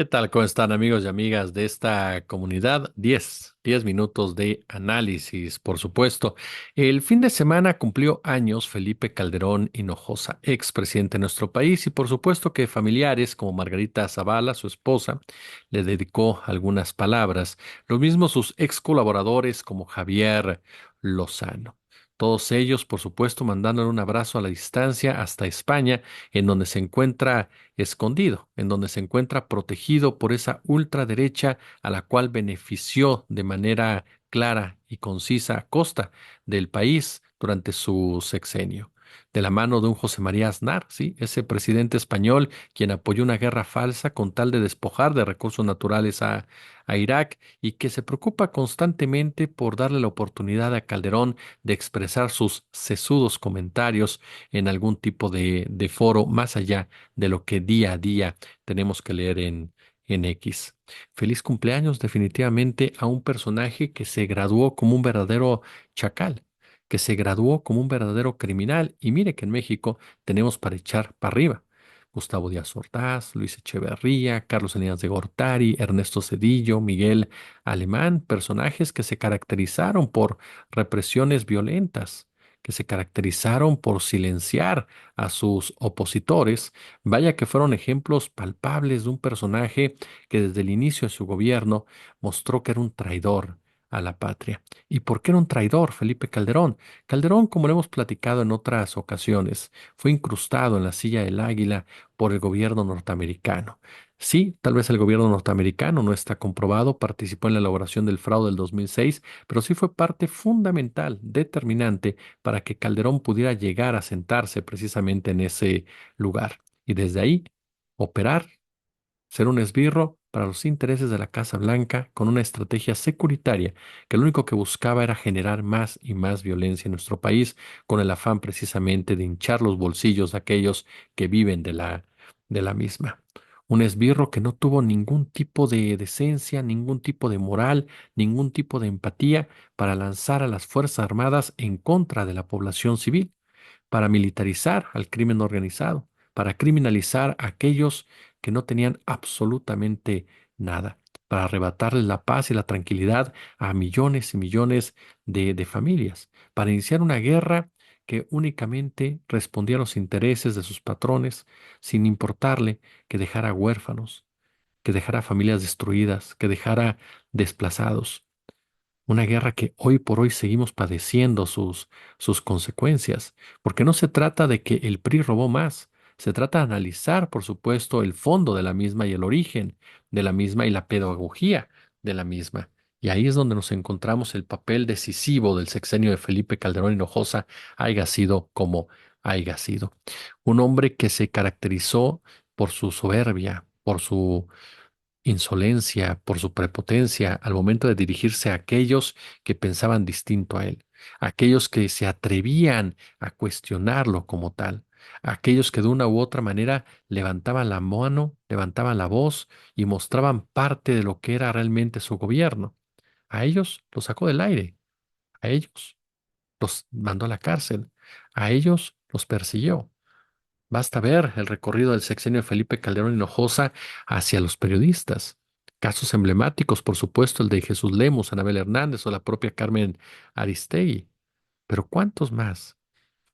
¿Qué tal? ¿Cómo están amigos y amigas de esta comunidad? Diez minutos de análisis, por supuesto. El fin de semana cumplió años Felipe Calderón Hinojosa, expresidente de nuestro país, y por supuesto que familiares como Margarita Zavala, su esposa, le dedicó algunas palabras. Lo mismo sus ex colaboradores como Javier Lozano. Todos ellos, por supuesto, mandándole un abrazo a la distancia hasta España, en donde se encuentra escondido, en donde se encuentra protegido por esa ultraderecha a la cual benefició de manera clara y concisa a costa del país durante su sexenio. De la mano de un José María Aznar, ¿sí? Ese presidente español quien apoyó una guerra falsa con tal de despojar de recursos naturales a Irak y que se preocupa constantemente por darle la oportunidad a Calderón de expresar sus sesudos comentarios en algún tipo de foro más allá de lo que día a día tenemos que leer en X. Feliz cumpleaños definitivamente a un personaje que se graduó como un verdadero chacal, que se graduó como un verdadero criminal. Y mire que en México tenemos para echar para arriba. Gustavo Díaz Ordaz, Luis Echeverría, Carlos Salinas de Gortari, Ernesto Zedillo, Miguel Alemán, personajes que se caracterizaron por represiones violentas, que se caracterizaron por silenciar a sus opositores. Vaya que fueron ejemplos palpables de un personaje que desde el inicio de su gobierno mostró que era un traidor a la patria. ¿Y por qué era un traidor, Felipe Calderón? Calderón, como lo hemos platicado en otras ocasiones, fue incrustado en la silla del Águila por el gobierno norteamericano. Sí, tal vez el gobierno norteamericano no está comprobado, participó en la elaboración del fraude del 2006, pero sí fue parte fundamental, determinante, para que Calderón pudiera llegar a sentarse precisamente en ese lugar. Y desde ahí, operar, ser un esbirro para los intereses de la Casa Blanca con una estrategia securitaria que lo único que buscaba era generar más y más violencia en nuestro país con el afán precisamente de hinchar los bolsillos de aquellos que viven de la misma. Un esbirro que no tuvo ningún tipo de decencia, ningún tipo de moral, ningún tipo de empatía para lanzar a las Fuerzas Armadas en contra de la población civil, para militarizar al crimen organizado, para criminalizar a aquellos que no tenían absolutamente nada, para arrebatarles la paz y la tranquilidad a millones y millones de familias, para iniciar una guerra que únicamente respondía a los intereses de sus patrones, sin importarle que dejara huérfanos, que dejara familias destruidas, que dejara desplazados. Una guerra que hoy por hoy seguimos padeciendo sus consecuencias, porque no se trata de que el PRI robó más, se trata de analizar, por supuesto, el fondo de la misma y el origen de la misma y la pedagogía de la misma. Y ahí es donde nos encontramos el papel decisivo del sexenio de Felipe Calderón Hinojosa, haya sido como haya sido. Un hombre que se caracterizó por su soberbia, por su insolencia, por su prepotencia al momento de dirigirse a aquellos que pensaban distinto a él, a aquellos que se atrevían a cuestionarlo como tal, a aquellos que de una u otra manera levantaban la mano, levantaban la voz y mostraban parte de lo que era realmente su gobierno. A ellos los sacó del aire, a ellos los mandó a la cárcel, a ellos los persiguió. Basta ver el recorrido del sexenio de Felipe Calderón Hinojosa hacia los periodistas. Casos emblemáticos, por supuesto, el de Jesús Lemos, Anabel Hernández o la propia Carmen Aristegui. Pero ¿cuántos más?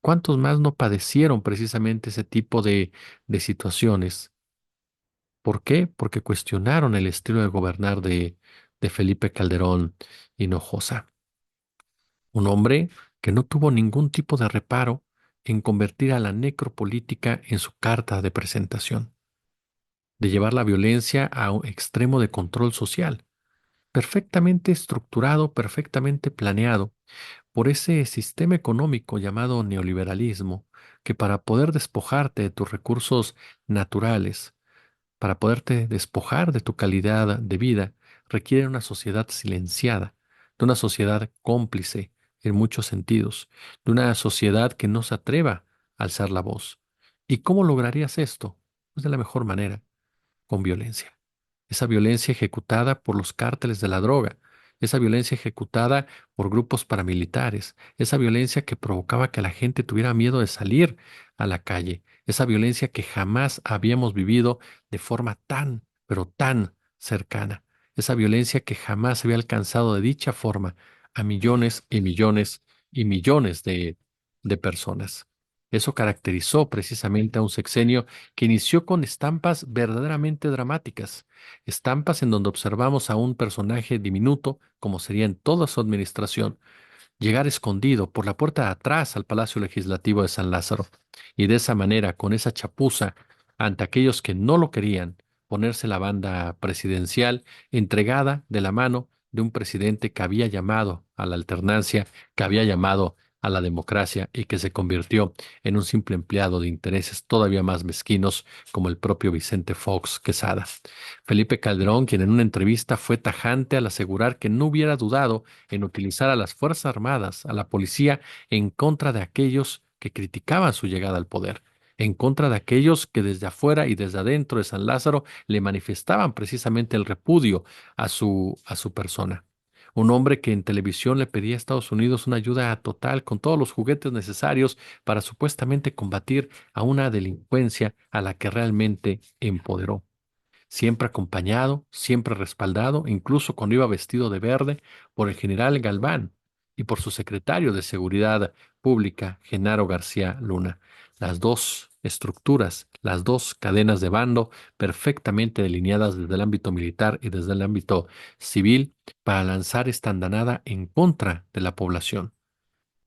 ¿Cuántos más no padecieron precisamente ese tipo de situaciones? ¿Por qué? Porque cuestionaron el estilo de gobernar de Felipe Calderón Hinojosa. Un hombre que no tuvo ningún tipo de reparo en convertir a la necropolítica en su carta de presentación, de llevar la violencia a un extremo de control social, perfectamente estructurado, perfectamente planeado por ese sistema económico llamado neoliberalismo, que para poder despojarte de tus recursos naturales, para poderte despojar de tu calidad de vida, requiere una sociedad silenciada, de una sociedad cómplice en muchos sentidos, de una sociedad que no se atreva a alzar la voz. ¿Y cómo lograrías esto? Pues de la mejor manera, con violencia. Esa violencia ejecutada por los cárteles de la droga, esa violencia ejecutada por grupos paramilitares, esa violencia que provocaba que la gente tuviera miedo de salir a la calle, esa violencia que jamás habíamos vivido de forma tan pero tan cercana. Esa violencia que jamás había alcanzado de dicha forma a millones y millones y millones de personas. Eso caracterizó precisamente a un sexenio que inició con estampas verdaderamente dramáticas, estampas en donde observamos a un personaje diminuto, como sería en toda su administración, llegar escondido por la puerta de atrás al Palacio Legislativo de San Lázaro y de esa manera, con esa chapuza ante aquellos que no lo querían, ponerse la banda presidencial entregada de la mano de un presidente que había llamado a la alternancia, que había llamado a la democracia y que se convirtió en un simple empleado de intereses todavía más mezquinos como el propio Vicente Fox Quesada. Felipe Calderón, quien en una entrevista fue tajante al asegurar que no hubiera dudado en utilizar a las Fuerzas Armadas, a la policía, en contra de aquellos que criticaban su llegada al poder, en contra de aquellos que desde afuera y desde adentro de San Lázaro le manifestaban precisamente el repudio a su persona. Un hombre que en televisión le pedía a Estados Unidos una ayuda total con todos los juguetes necesarios para supuestamente combatir a una delincuencia a la que realmente empoderó, siempre acompañado, siempre respaldado, incluso cuando iba vestido de verde, por el general Galván y por su secretario de Seguridad Pública, Genaro García Luna. Las dos estructuras, las dos cadenas de bando perfectamente delineadas desde el ámbito militar y desde el ámbito civil para lanzar esta andanada en contra de la población,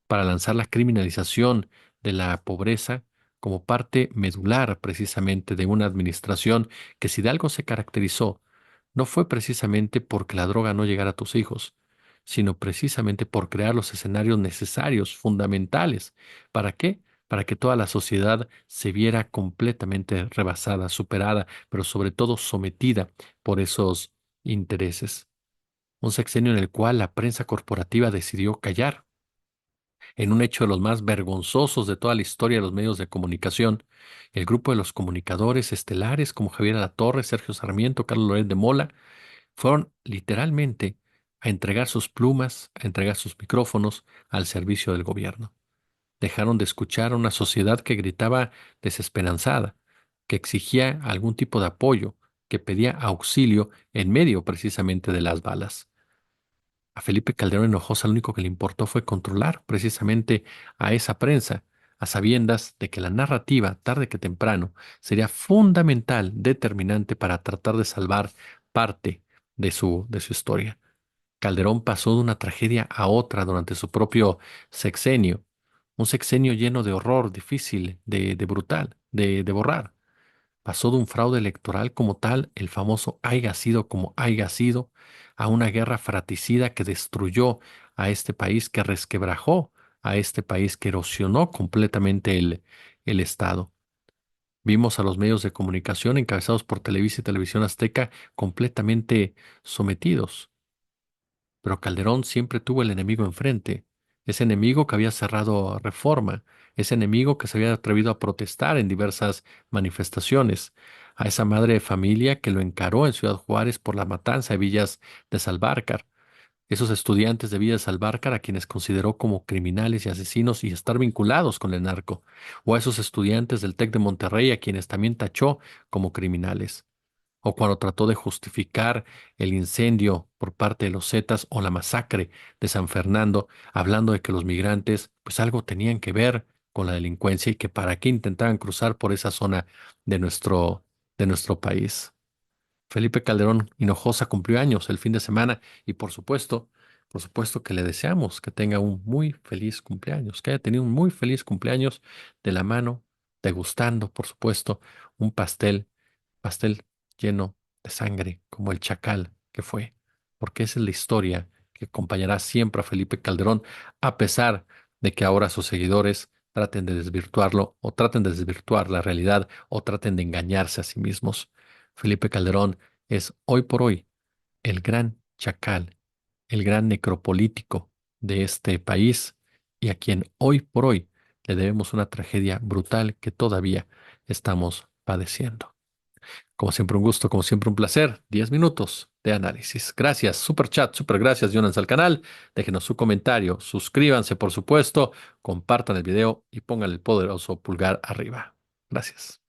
para lanzar la criminalización de la pobreza como parte medular precisamente de una administración que, si de algo se caracterizó, no fue precisamente porque la droga no llegara a tus hijos, sino precisamente por crear los escenarios necesarios, fundamentales. ¿Para qué? Para que toda la sociedad se viera completamente rebasada, superada, pero sobre todo sometida por esos intereses. Un sexenio en el cual la prensa corporativa decidió callar en un hecho de los más vergonzosos de toda la historia de los medios de comunicación. El grupo de los comunicadores estelares como Javier Alatorre, Sergio Sarmiento, Carlos Loret de Mola, fueron literalmente a entregar sus plumas, a entregar sus micrófonos al servicio del gobierno. Dejaron de escuchar a una sociedad que gritaba desesperanzada, que exigía algún tipo de apoyo, que pedía auxilio en medio precisamente de las balas. A Felipe Calderón Hinojosa lo único que le importó fue controlar precisamente a esa prensa, a sabiendas de que la narrativa, tarde que temprano, sería fundamental, determinante para tratar de salvar parte de su historia. Calderón pasó de una tragedia a otra durante su propio sexenio, un sexenio lleno de horror, difícil, de brutal, de borrar. Pasó de un fraude electoral como tal, el famoso haya sido como haya sido, a una guerra fratricida que destruyó a este país, que resquebrajó a este país, que erosionó completamente el Estado. Vimos a los medios de comunicación encabezados por Televisa y Televisión Azteca completamente sometidos, pero Calderón siempre tuvo el enemigo enfrente, ese enemigo que había cerrado Reforma, ese enemigo que se había atrevido a protestar en diversas manifestaciones, a esa madre de familia que lo encaró en Ciudad Juárez por la matanza de Villas de Salvarcar, esos estudiantes de Villas de Salvarcar a quienes consideró como criminales y asesinos y estar vinculados con el narco, o a esos estudiantes del TEC de Monterrey a quienes también tachó como criminales, o cuando trató de justificar el incendio por parte de los Zetas o la masacre de San Fernando, hablando de que los migrantes pues algo tenían que ver con la delincuencia y que para qué intentaban cruzar por esa zona de de nuestro país. Felipe Calderón Hinojosa cumplió años el fin de semana y por supuesto que le deseamos que tenga un muy feliz cumpleaños, que haya tenido un muy feliz cumpleaños de la mano, degustando, por supuesto, un pastel lleno de sangre como el chacal que fue, porque esa es la historia que acompañará siempre a Felipe Calderón, a pesar de que ahora sus seguidores traten de desvirtuarlo o traten de desvirtuar la realidad o traten de engañarse a sí mismos. Felipe Calderón es hoy por hoy el gran chacal, el gran necropolítico de este país y a quien hoy por hoy le debemos una tragedia brutal que todavía estamos padeciendo. Como siempre un gusto, como siempre un placer. 10 minutos de análisis. Gracias, super chat, super gracias, únanse al canal, déjenos su comentario, suscríbanse por supuesto, compartan el video y pongan el poderoso pulgar arriba. Gracias.